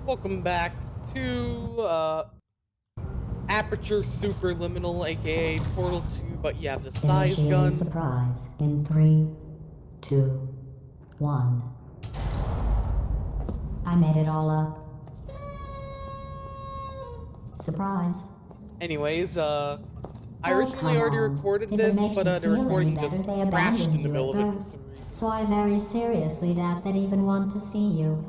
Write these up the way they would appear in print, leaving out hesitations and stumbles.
Welcome back to Aperture Superliminal, aka Portal 2, but you have the size Initiating gun. surprise in 3, 2, 1. I made it all up. Surprise. Anyways, I Oh, originally come already on. recorded If it this, makes but you the feel any recording better, just they crashed abandoned in the you at middle of it for birth. some reason. So I very seriously doubt they'd even want to see you.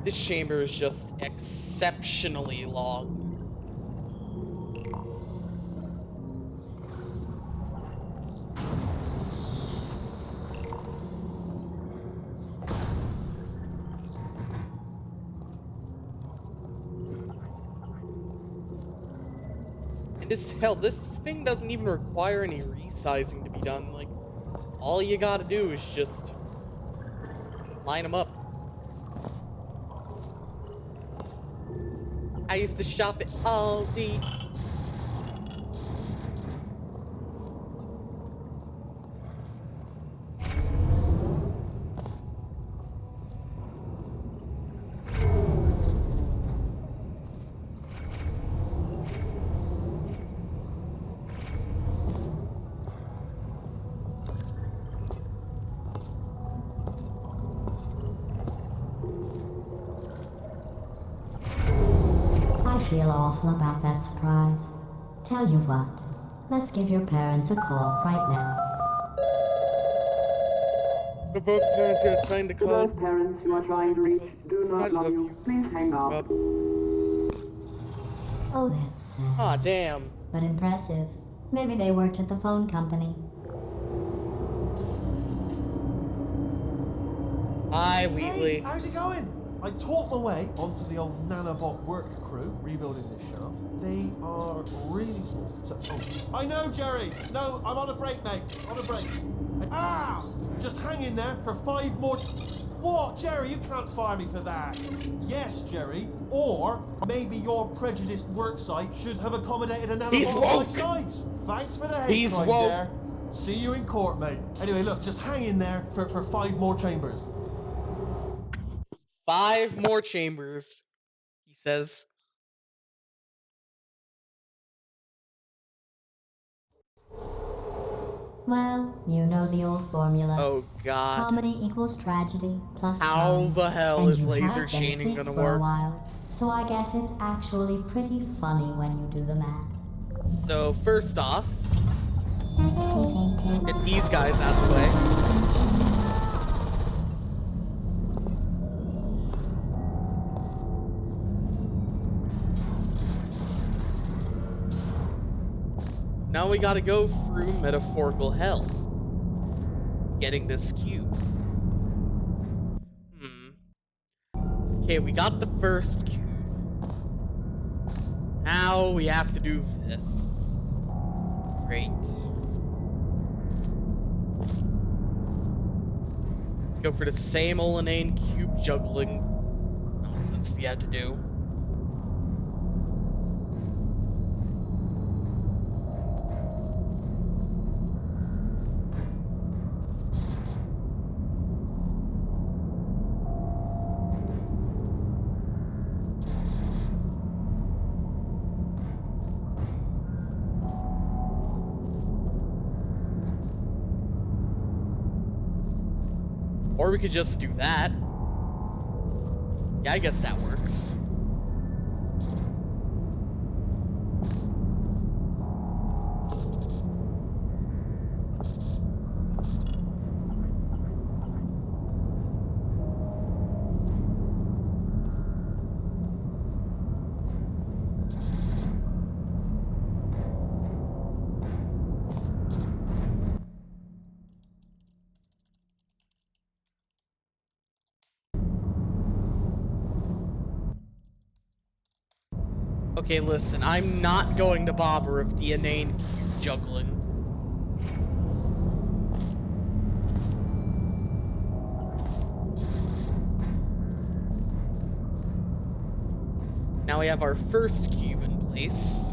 This chamber is just exceptionally long. And this thing doesn't even require any resizing to be done. Like, all you gotta do is just line them up. I used to shop at Aldi. I feel awful about that surprise. Tell you what, let's give your parents a call right now. The both parents are trying to call. Those parents you are trying to reach do not love you. Please hang up. Oh, that's sad. Ah, damn. But impressive. Maybe they worked at the phone company. Hi, Wheatley. Hey, how's it going? I talked my way onto the old nanobot work crew rebuilding this shaft. They are really small. So, I know, Jerry. No, I'm on a break, mate. On a break. Just hang in there for 5 more. What, Jerry? You can't fire me for that. Yes, Jerry. Or maybe your prejudiced work site should have accommodated a He's nanobot of woke. my size. Thanks for the hate He's crime woke. there. See you in court, mate. Anyway, look, just hang in there for 5 more chambers. 5 more chambers, he says. Well, you know the old formula. Oh, God. Comedy equals tragedy plus How fun. the hell And is you laser have been chaining asleep gonna for work? a while, so I guess it's actually pretty funny when you do the math. So, first off, get these guys out of the way. Now we gotta go through metaphorical hell. Getting this cube. Okay, we got the first cube. Now we have to do this. Great. Go for the same old inane cube juggling nonsense we had to do. Or we could just do that. Yeah, I guess that works. Okay, listen, I'm not going to bother with the inane cube juggling. Now we have our first cube in place.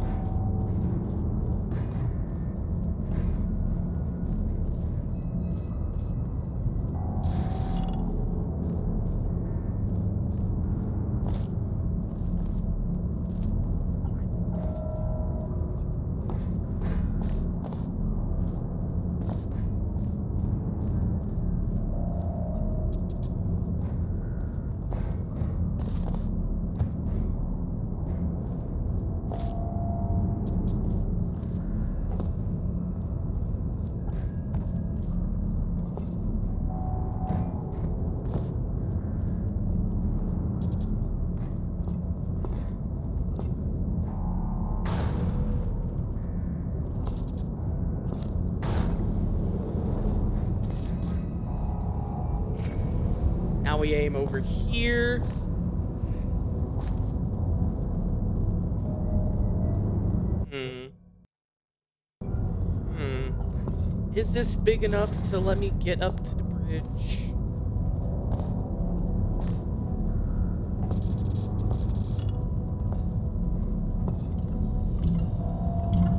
Now we aim over here. Is this big enough to let me get up to the bridge?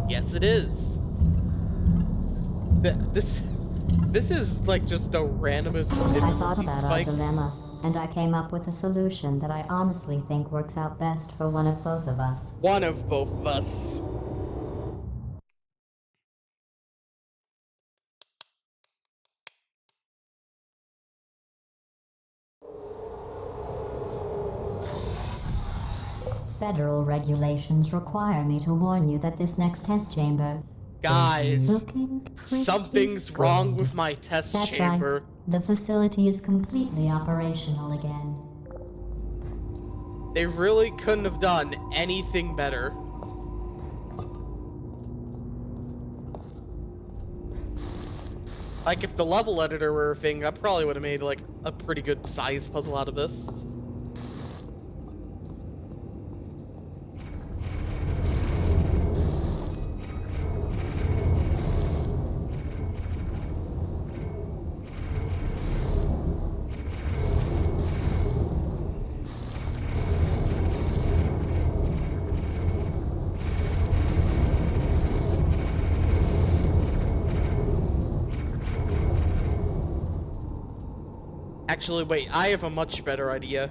Yes, it is. This is like just a randomest I thought about our spike. dilemma, and I came up with a solution that I honestly think works out best for one of both of us. One of both of us. Federal regulations require me to warn you that this next test chamber Guys, is looking pretty something's good. wrong with my test That's chamber. right. The facility is completely operational again. They really couldn't have done anything better. Like, if the level editor were a thing, I probably would have made, like, a pretty good size puzzle out of this. Actually, wait, I have a much better idea.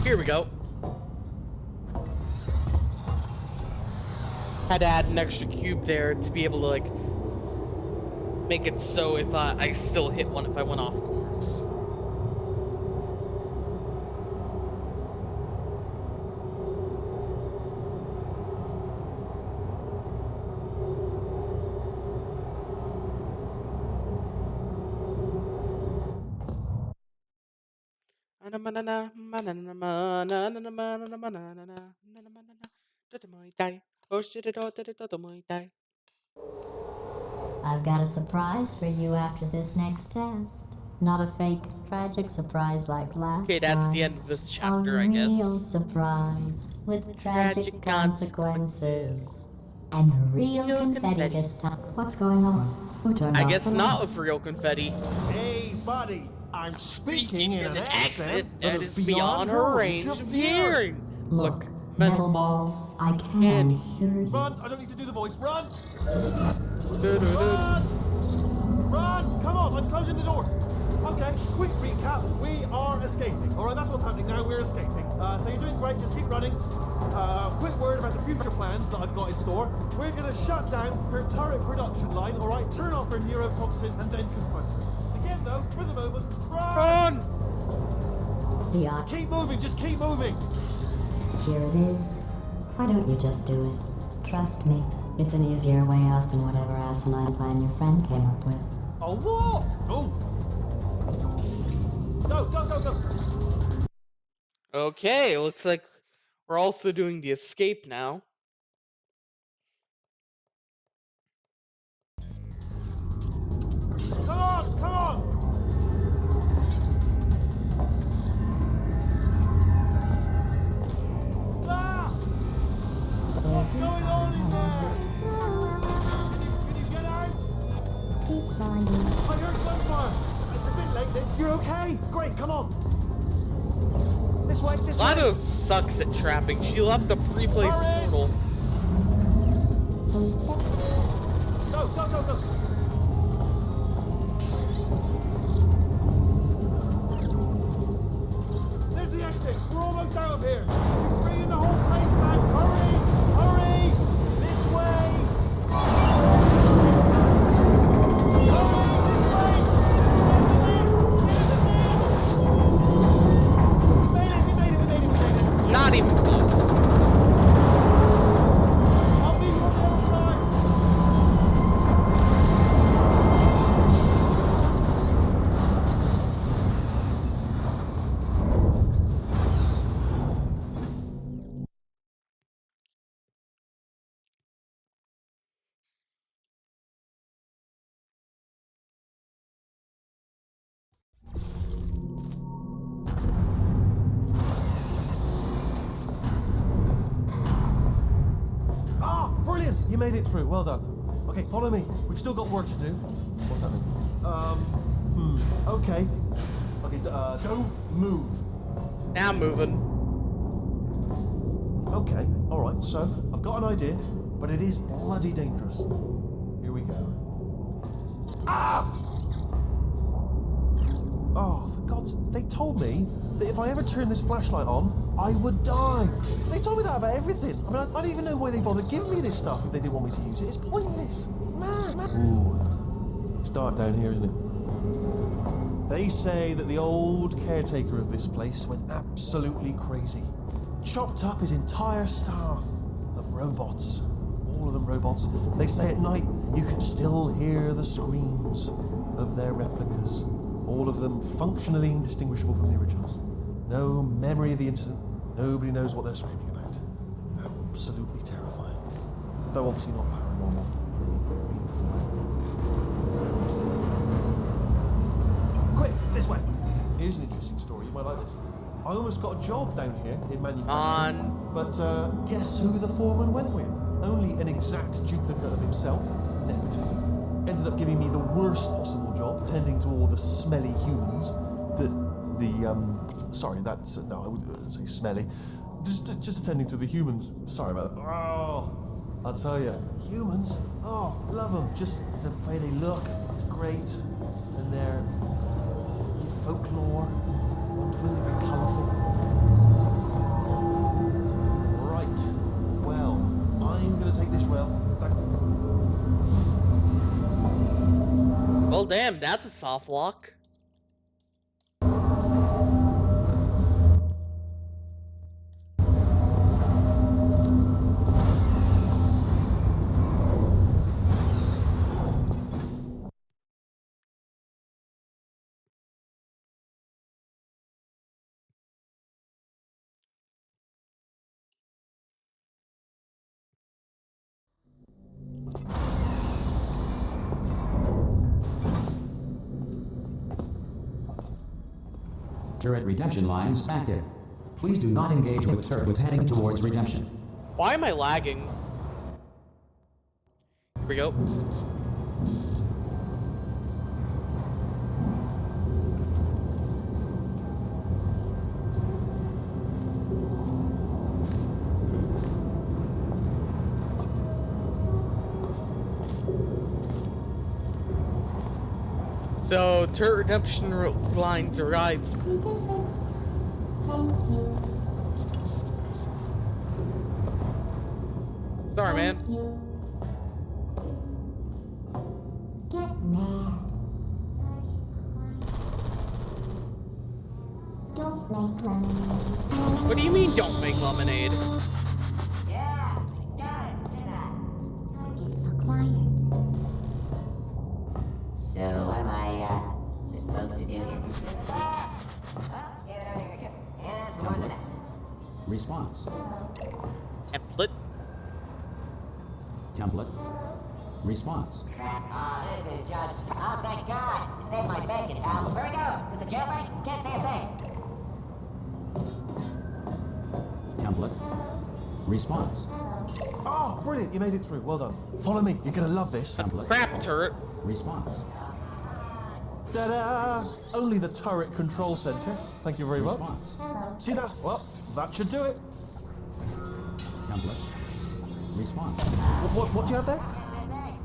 Here we go. Had to add an extra cube there to be able to, like, make it so if I still hit one if I went off course. I've got a surprise for you after this next test. Not a fake, tragic surprise like last Okay, that's time. the end of this chapter, A I guess. real surprise with tragic Tragic consequences. And real confetti this time. What's going on? Who turned I off guess the not lights? with real confetti. Hey, buddy, I'm speaking in an accent that is beyond her range of hearing. Look, metal ball, I can hear you. Run! I don't need to do the voice. Run! Run! Run! Come on, I'm closing the doors. Okay, quick recap. We are escaping. All right, that's what's happening now. We're escaping. So you're doing great. Just keep running. Quick word about the future plans that I've got in store. We're going to shut down her turret production line. All right, turn off her neurotoxin and then confront her. Again, though, for the moment, run! Run! Keep moving. Just keep moving. Here it is. Why don't you just do it? Trust me, it's an easier way out than whatever asinine plan your friend came up with. Oh, what? Oh. Go. Okay, looks like we're also doing the escape now. Come on! Ah! What's going on in there? Can you get out? Keep trying. I heard gunfire. It's a bit late. You're okay? Great, come on. This way. Lado sucks at trapping. She left the pre-placed Hurry! portal. Go. There's the exit. We're almost out of here. It's bringing the whole place down. Hurry! This way. Not even close. I'll be on the other side. made it through. Well done. Okay, follow me. We've still got work to do. What's happening? Okay. Okay, don't move. Now I'm moving. Okay, alright, so I've got an idea, but it is bloody dangerous. Here we go. Ah! Oh, for God's... They told me that if I ever turn this flashlight on, I would die. They told me that about everything. I mean, I don't even know why they bothered giving me this stuff if they didn't want me to use it. It's pointless. Man. Ooh. It's dark down here, isn't it? They say that the old caretaker of this place went absolutely crazy. Chopped up his entire staff of robots. All of them robots. They say at night you can still hear the screams of their replicas. All of them functionally indistinguishable from the originals. No memory of the incident. Nobody knows what they're screaming about. Absolutely terrifying. Though obviously not paranormal. Quick, this way. Here's an interesting story. You might like this. I almost got a job down here in manufacturing. But guess who the foreman went with? Only an exact duplicate of himself. Nepotism. Ended up giving me the worst possible job, tending to all the smelly humans. Sorry, that's no, I wouldn't say smelly. Just attending to the humans. Sorry about that. Oh, I'll tell you, humans. Oh, love them. Just the way they look is great, and their folklore, wonderfully very colourful. Right. Well, I'm gonna take this rail. Well, damn, that's a soft lock. Turret redemption lines active. Please do not engage with turrets heading towards redemption. Why am I lagging? Here we go. So, turret redemption lines or rides. Sorry, man. Get mad. Don't make lemonade. What do you mean, don't make lemonade? Yeah, I got it, did I? Target acquired. So what am I supposed to do here? Oh, give it everything I can. And that's more than that. Response. Template. Template. Response. Crap. Oh, this is just... Oh, thank God. You saved my bacon, pal. Where we go? Is this a jailbird? Can't say a thing. Template. Response. Oh, brilliant, you made it through. Well done. Follow me, you're gonna love this. Template. Crap turret. Response. Ta-da! Only the turret control center. Thank you very much. Response. See, well, that should do it. Template. Response. What do you have there? Can't say a thing.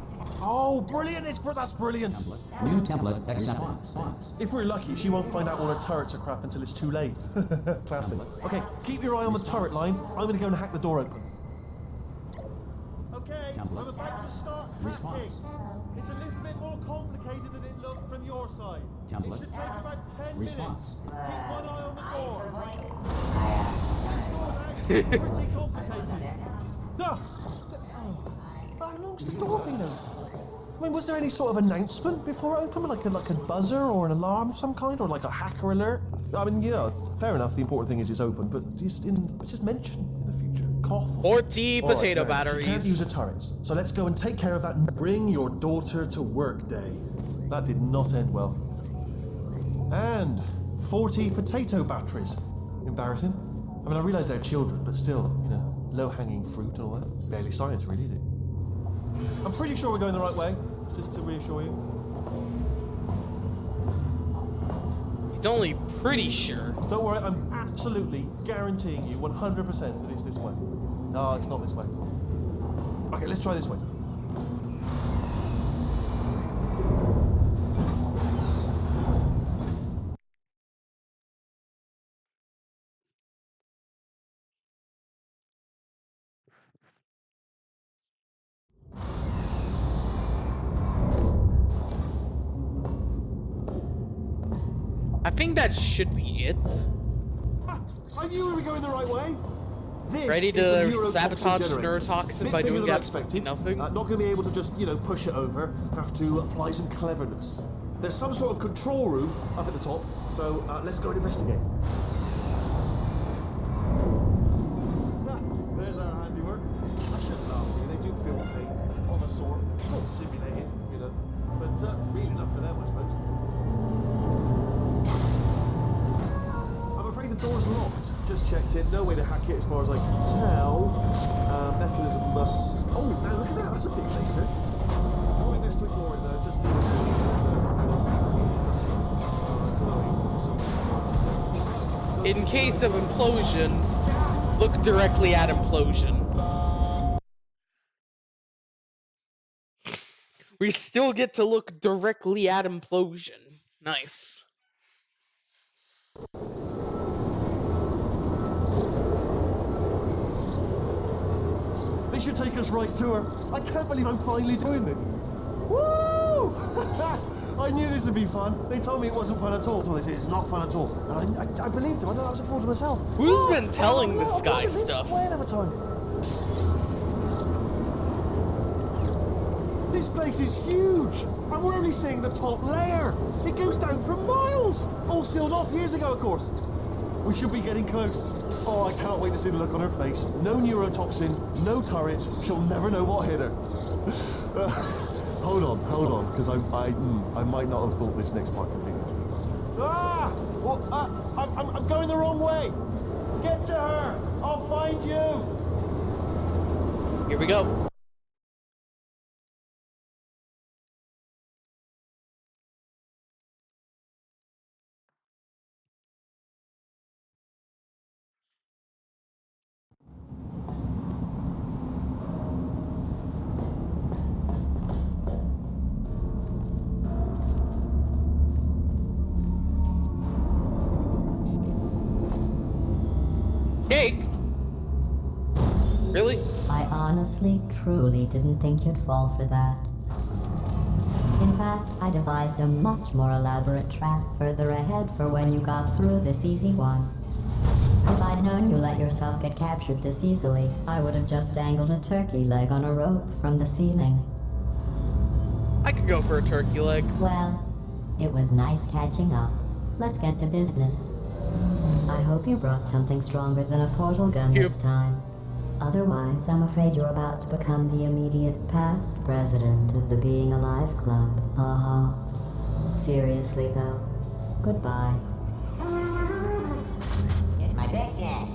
Oh, brilliant! That's brilliant. Template. New template accepted. Response. If we're lucky, she won't find out all her turrets are crap until it's too late. Classic. Okay, keep your eye on the turret line. I'm gonna go and hack the door open. Okay, Template. I'm about to start hacking. Response. It's a little bit more complicated than it looked from your side. Template. It should take about 10 Response. minutes. Keep one eye on the door. I, This door's actually pretty complicated. No! How long's the door been open? I mean, was there any sort of announcement before it opened? Like a buzzer or an alarm of some kind? Or like a hacker alert? I mean, you know, fair enough, the important thing is it's open, but just mention in the future. Cough or 40 All potato right, now, batteries. You can't use the turrets, so let's go and take care of that. Bring your daughter to work day. That did not end well. And 40 potato batteries. Embarrassing. I mean, I realise they're children, but still, you know, low-hanging fruit and all that. Barely science, really, is it? I'm pretty sure we're going the right way, just to reassure you. He's only pretty sure. Don't worry, I'm absolutely guaranteeing you 100% that it's this way. No, it's not this way. Okay, let's try this way. I think that should be it. Ah, I knew we were going the right way. This Ready is the to neurotoxin sabotage generator. neurotoxin Bit by bigger doing than I absolutely expected. nothing? Not going to be able to just, push it over. Have to apply some cleverness. There's some sort of control room up at the top, so let's go and investigate. Ah, there's our handiwork. I shouldn't laugh at you. They do feel pain of a sort. It's not simulated, but real enough for them, I suppose. I'm afraid the door's locked. Just checked it. No way to hack it as far as I can tell. Mechanism must... Oh, now look at that. That's a big laser. Doing this to ignore it, though. Just In case of implosion, look directly at implosion. We still get to look directly at implosion. Nice. They should take us right to her. I can't believe I'm finally doing this. Woo! I knew this would be fun. They told me it wasn't fun at all. So they said it's not fun at all. And I believed them. I thought I was a fraud to myself. Who's been telling this guy this stuff? Whale of a time. This place is huge, and we're only seeing the top layer. It goes down for miles. All sealed off years ago, of course. We should be getting close. Oh, I can't wait to see the look on her face. No neurotoxin, no turret. She'll never know what hit her. Hold on, because I might not have thought this next part completely through. Ah! Well, I'm going the wrong way. Get to her. I'll find you. Here we go. Cake? Really? I honestly, truly didn't think you'd fall for that. In fact, I devised a much more elaborate trap further ahead for when you got through this easy one. If I'd known you let yourself get captured this easily, I would have just dangled a turkey leg on a rope from the ceiling. I could go for a turkey leg. Well, it was nice catching up. Let's get to business. I hope you brought something stronger than a portal gun this time. Otherwise, I'm afraid you're about to become the immediate past president of the Being Alive Club. Seriously, though. Goodbye. It's my big chance.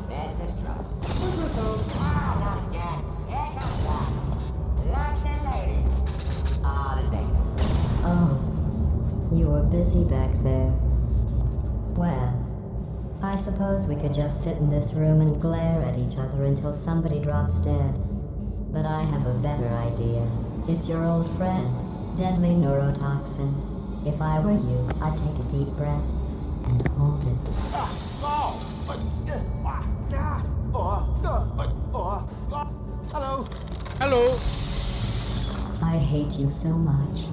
There's the stroke. Ah, not again. Here comes that. Locked and loaded. Ah, the same. Oh, you were busy back there. Well, I suppose we could just sit in this room and glare at each other until somebody drops dead. But I have a better idea. It's your old friend, deadly neurotoxin. If I were you, I'd take a deep breath and hold it. Hello. Hello. I hate you so much.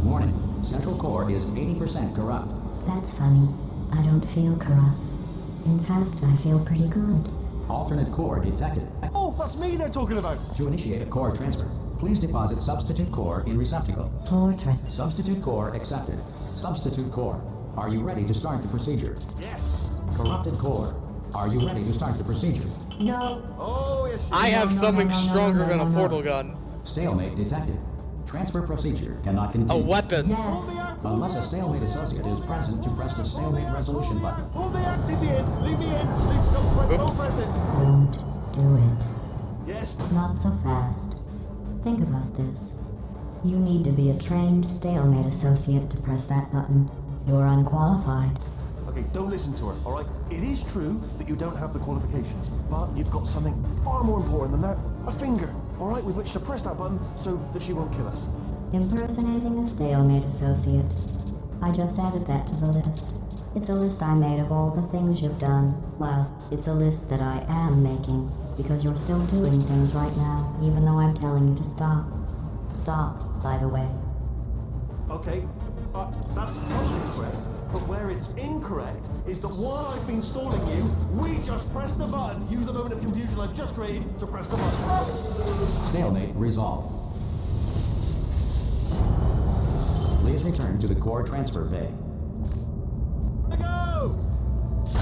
Warning. Central core is 80% corrupt. That's funny. I don't feel corrupt. In fact, I feel pretty good. Alternate core detected. Oh, that's me they're talking about. To initiate a core transfer, please deposit substitute core in receptacle. Portrait. Substitute core accepted. Substitute core. Are you ready to start the procedure? Yes. Corrupted core. Are you ready to start the procedure? No. Oh, yes. I have something stronger than a portal gun. Stalemate detected. Transfer procedure cannot A continue. weapon. Yes. Unless a stalemate associate is present to press the stalemate resolution button. Hold me out. Leave me in. Leave me in. Don't Oops. press it. Don't do it. Yes. Not so fast. Think about this. You need to be a trained stalemate associate to press that button. You're unqualified. Okay, don't listen to her, all right? It is true that you don't have the qualifications, but you've got something far more important than that. A finger, all right, with which to press that button so that she won't kill us. Impersonating a stalemate associate. I just added that to the list. It's a list I made of all the things you've done. Well, it's a list that I am making, because you're still doing things right now, even though I'm telling you to stop. Stop, by the way. Okay, that's partially correct, but where it's incorrect is that while I've been stalling you, we just press the button, use the moment of confusion I've just created to press the button. Stalemate resolved. Please return to the core transfer bay. Go!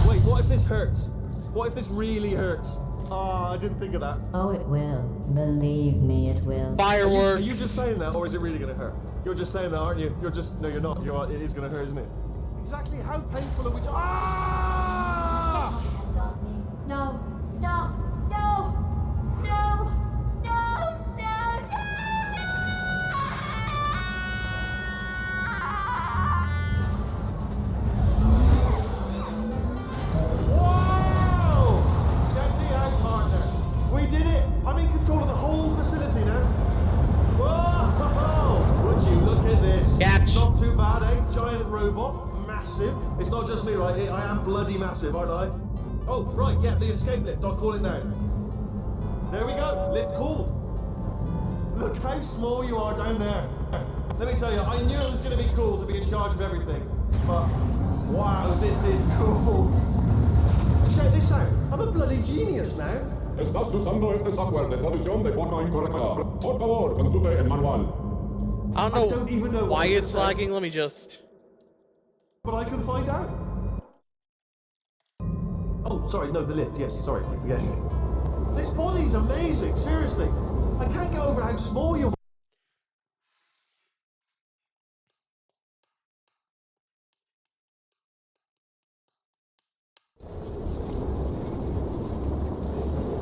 Wait, what if this hurts? What if this really hurts? Ah, I didn't think of that. Oh, it will. Believe me, it will. Fireworks! Are you just saying that, or is it really gonna hurt? You're just saying that, aren't you? You're just... No, you're not. It is gonna hurt, isn't it? Exactly how painful are we... Ah! Hands off me. No. Stop. No. No. No. No. Wow! Check me out, partner. We did it! I'm in control of the whole facility now. Whoa! Would you look at this? Catch. Not too bad, eh? Giant robot. Massive. It's not just me, right? I am bloody massive, aren't I? Oh, right, yeah, the escape lift. I'll call it now. There we go. Lift called. Look how small you are down there. Let me tell you, I knew it was going to be cool to be in charge of everything. But, wow, this is cool. Check this out. I'm a bloody genius now. Estás usando este software de traducción de forma incorrecta. Por favor, consulte el manual. I I don't don't even know know why what it's to say. lagging. Let me just... But I can find out. Oh, sorry, no, the lift. Yes, sorry, I keep forgetting. This body's amazing, seriously. I can't get over how small you are.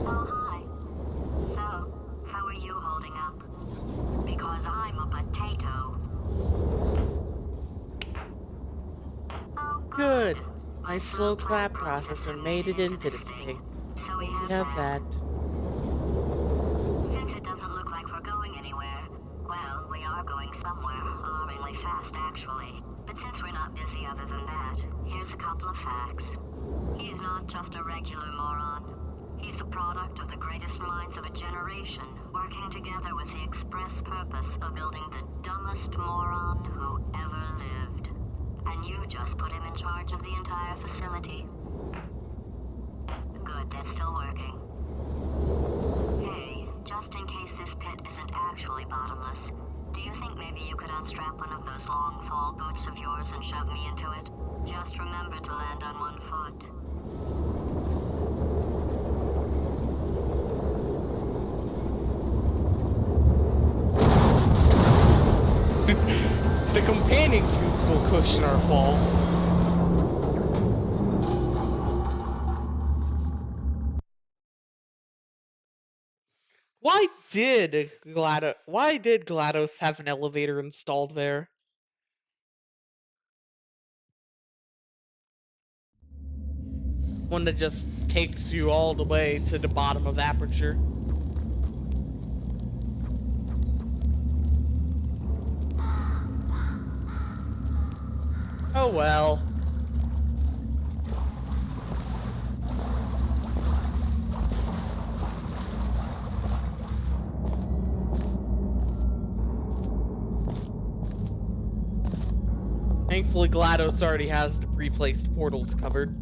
Oh, hi. So, how are you holding up? Because I'm a potato. Oh, Good. My slow clap processor made it into this thing. So we We have have that. Since it doesn't look like we're going anywhere, well, we are going somewhere, alarmingly fast, actually. But since we're not busy other than that, here's a couple of facts. He's not just a regular moron. He's the product of the greatest minds of a generation, working together with the express purpose of building the dumbest moron who ever lived. And you just put him in charge of the entire facility. Good, that's still working. Hey, just in case this pit isn't actually bottomless, do you think maybe you could unstrap one of those long fall boots of yours and shove me into it? Just remember to land on one foot. The companion cubicle cushion our fall. Why did GLaDOS have an elevator installed there? One that just takes you all the way to the bottom of Aperture. Oh well. Thankfully, GLaDOS already has the pre-placed portals covered.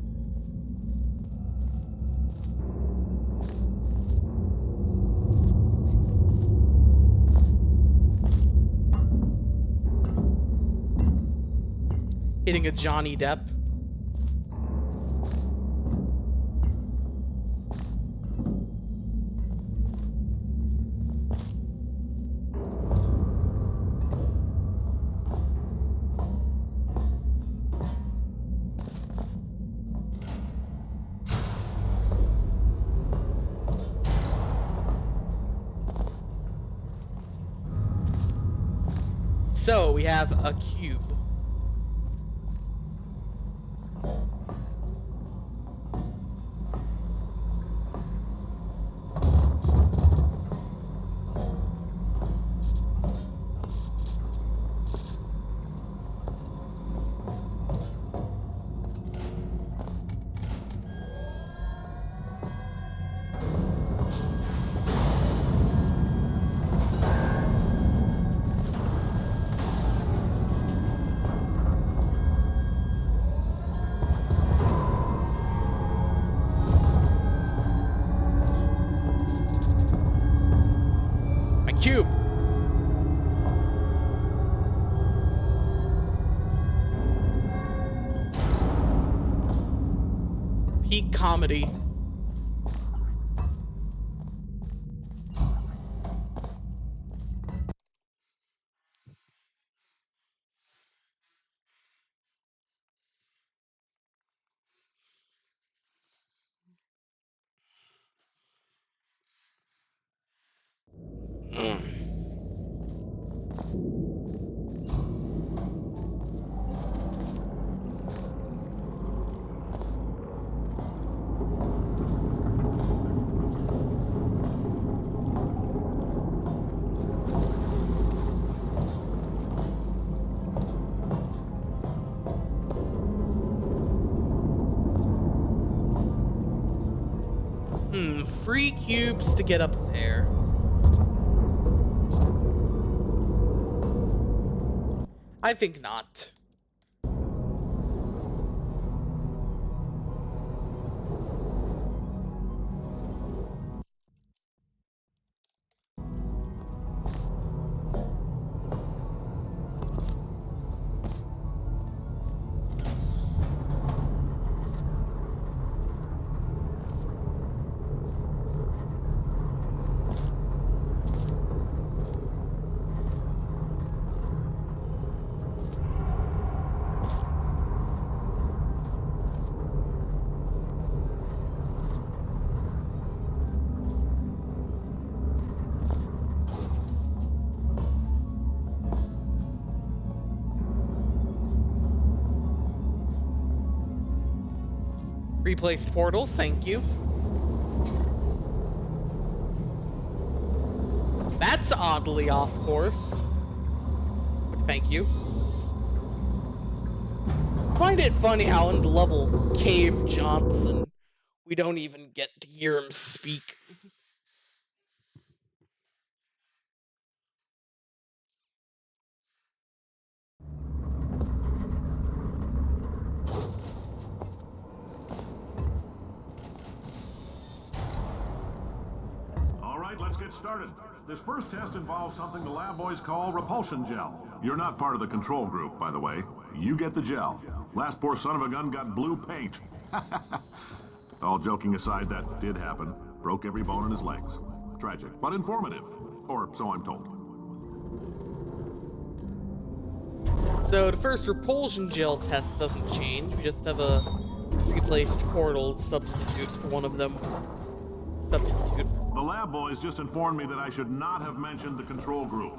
Hitting a Johnny Depp. So we have a cube. Cube. Peak comedy. Free cubes to get up there. I think not. Replaced portal, thank you. That's oddly off course. But thank you. Find it funny how in the level Cave Johnson, we don't even get to hear him speak. All right, let's get started. This first test involves something the lab boys call repulsion gel. You're not part of the control group, by the way. You get the gel. Last poor son of a gun got blue paint. All joking aside, that did happen. Broke every bone in his legs. Tragic, but informative. Or so I'm told. So the first repulsion gel test doesn't change. We just have a replaced portal substitute for one of them. Substitute. The lab boys just informed me that I should not have mentioned the control group.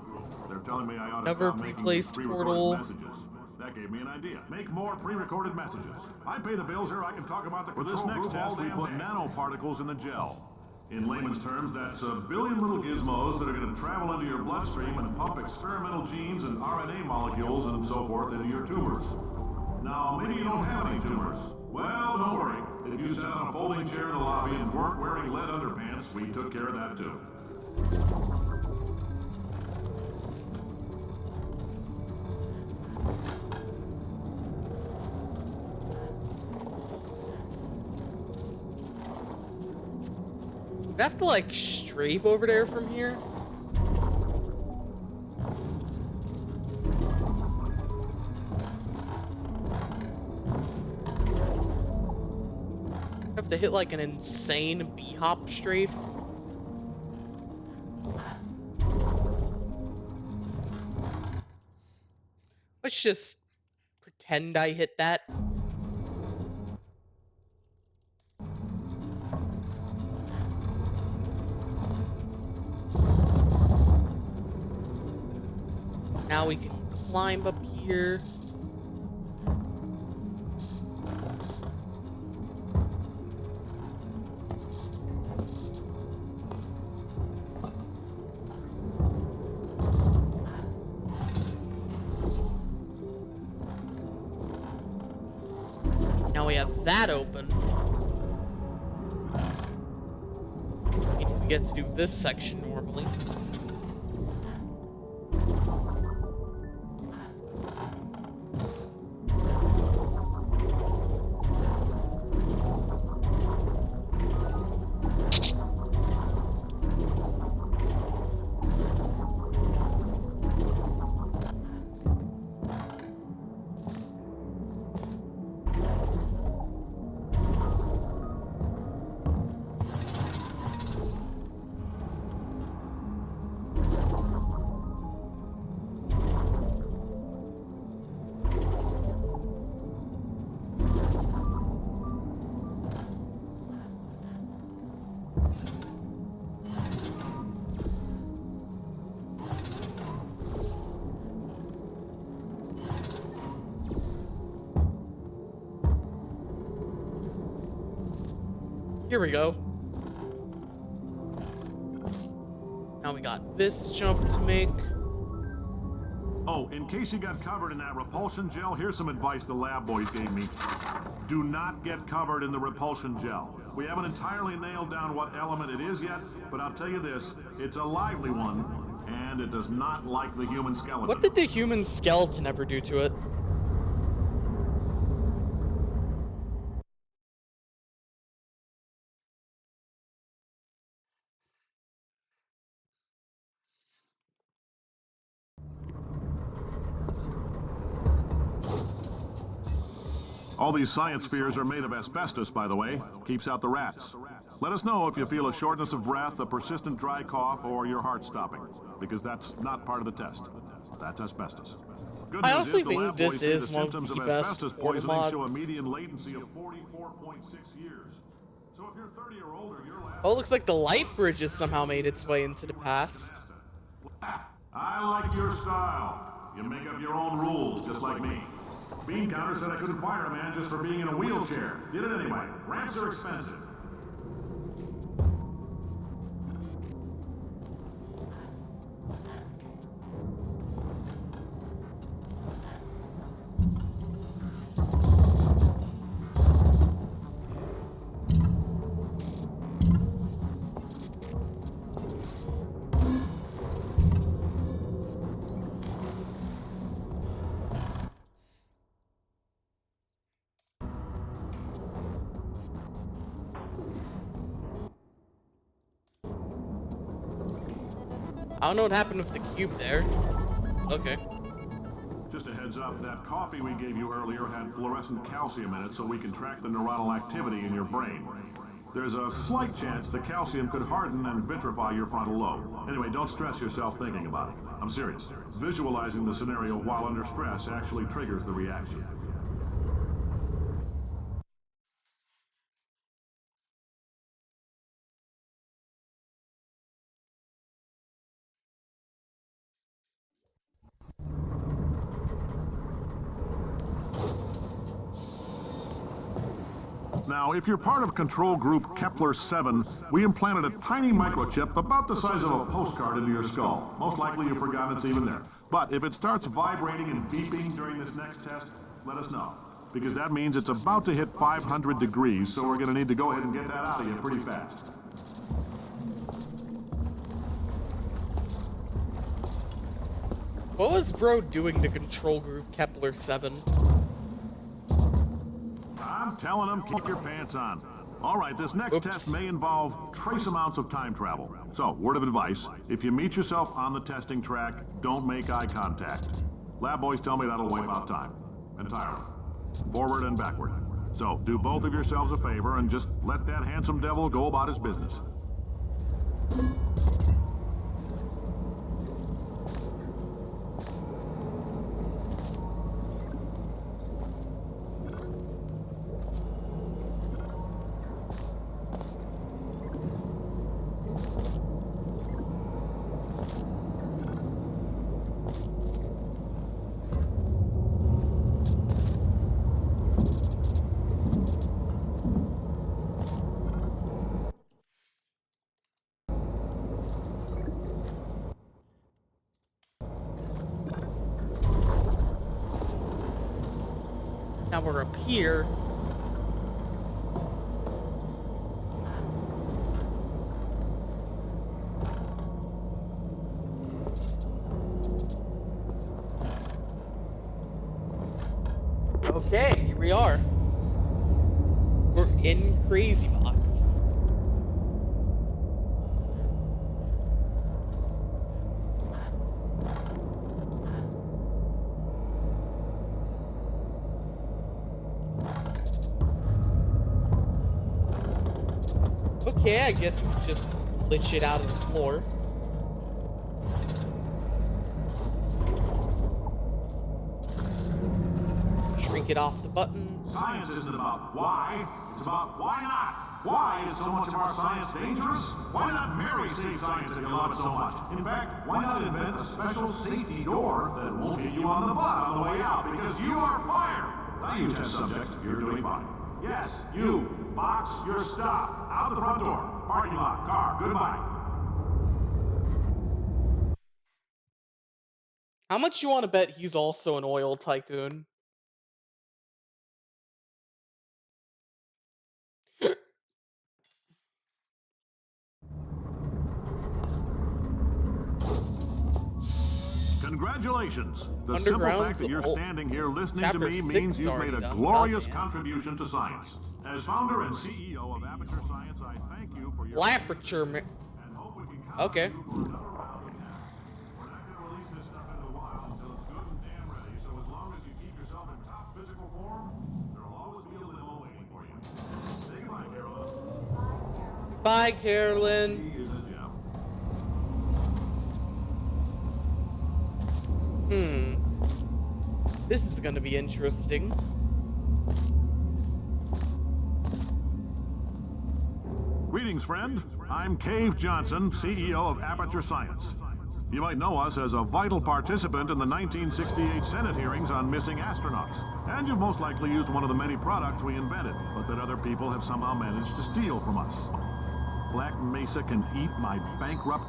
They're telling me I ought to Never stop making these replaced pre-recorded portal. messages. That gave me an idea. Make more pre-recorded messages. I pay the bills here. I can talk about the control group. For this next test, we put nanoparticles in the gel. In layman's terms, that's a billion little gizmos that are going to travel into your bloodstream and pump experimental genes and RNA molecules and so forth into your tumors. Now, maybe you don't have any tumors. Well, don't worry. If you sat on a folding chair in the lobby and weren't wearing lead underpants, we took care of that too. Do I have to, like, strafe over there from here? I have to hit, like, an insane B-hop strafe? Let's just pretend I hit that. Now we can climb up here. Now we have that open. We get to do this section normally. Here we go. Now we got this jump to make. Oh, in case you got covered in that repulsion gel, here's some advice the lab boys gave me. Do not get covered in the repulsion gel. We haven't entirely nailed down what element it is yet, but I'll tell you this, it's a lively one, and it does not like the human skeleton. What did the human skeleton ever do to it? All these science spheres are made of asbestos, by the way. Keeps out the rats. Let us know if you feel a shortness of breath, a persistent dry cough, or your heart stopping, because that's not part of the test. That's asbestos. Good I news honestly is the think lab this boys say is the one of symptoms the of best asbestos porta poisoning show a mods. median latency of 44.6 years. So if you're 30 or older, your lab... Oh, it looks like the light bridge has somehow made its way into the past. I like your style. You make up your own rules, just like me. Bean Counter said I couldn't fire a man just for being in a wheelchair. Did it anyway. Ramps are expensive. I don't know what happened with the cube there. Okay. Just a heads up, that coffee we gave you earlier had fluorescent calcium in it so we can track the neuronal activity in your brain. There's a slight chance the calcium could harden and vitrify your frontal lobe. Anyway, don't stress yourself thinking about it. I'm serious. Visualizing the scenario while under stress actually triggers the reaction. Now, if you're part of control group Kepler-7, we implanted a tiny microchip about the size of a postcard into your skull. Most likely you've forgotten it's even there. But if it starts vibrating and beeping during this next test, let us know. Because that means it's about to hit 500 degrees, so we're going to need to go ahead and get that out of you pretty fast. What was bro doing to control group Kepler-7? I'm telling them, keep your pants on. All right, this next test may involve trace amounts of time travel. So, word of advice, if you meet yourself on the testing track, don't make eye contact. Lab boys tell me that'll wipe out time. Entirely. Forward and backward. So, do both of yourselves a favor and just let that handsome devil go about his business. Now we're up here. Okay, here we are. We're in Crazy Box. Okay, I guess we just glitch it out of the floor. Shrink it off the button. Science isn't about why, it's about why not. Why is so much of our science dangerous? Why not marry safe science if you love it so much? In fact, why not invent a special safety door that won't hit you on the butt on the way out because you are fired? Now you test subject, you're doing fine. Yes, you, box your stuff. Out the front door, parking lot, car, goodbye. How much you want to bet he's also an oil tycoon? Congratulations! The simple Underground's fact that you're old. standing here listening Chapter to me 6 means is you've already made a done. glorious Goddamn. contribution to science. As founder and CEO of Aperture Science, I thank you for your Aperture. and hope we can count Okay. on you for another round of tests. We're not going to release this stuff into the wild until it's good and damn ready, so as long as you keep yourself in top physical form, there'll always be a limo waiting for you. Say goodbye, Carolyn. Bye, Carolyn. She is a gem. This is gonna be interesting. Greetings, friend. I'm Cave Johnson, CEO of Aperture Science. You might know us as a vital participant in the 1968 Senate hearings on missing astronauts. And you've most likely used one of the many products we invented, but that other people have somehow managed to steal from us. Black Mesa can eat my bankrupt...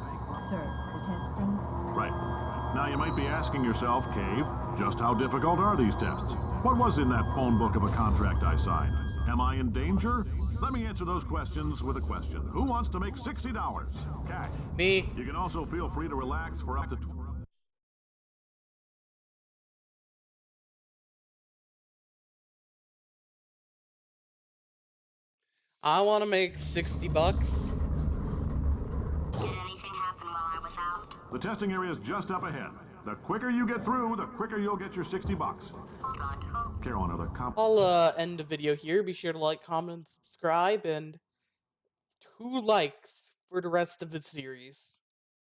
Sir, the testing? Right. Now you might be asking yourself, Cave, just how difficult are these tests? What was in that phone book of a contract I signed? Am I in danger? Let me answer those questions with a question. Who wants to make $60 cash? Me. You can also feel free to relax for up to... I want to make $60. Did anything happen while I was out? The testing area is just up ahead. The quicker you get through, the quicker you'll get your $60. Hold on to hope. Carolyn, are the comp... I'll end the video here. Be sure to like, comment, and subscribe, and 2 likes for the rest of the series.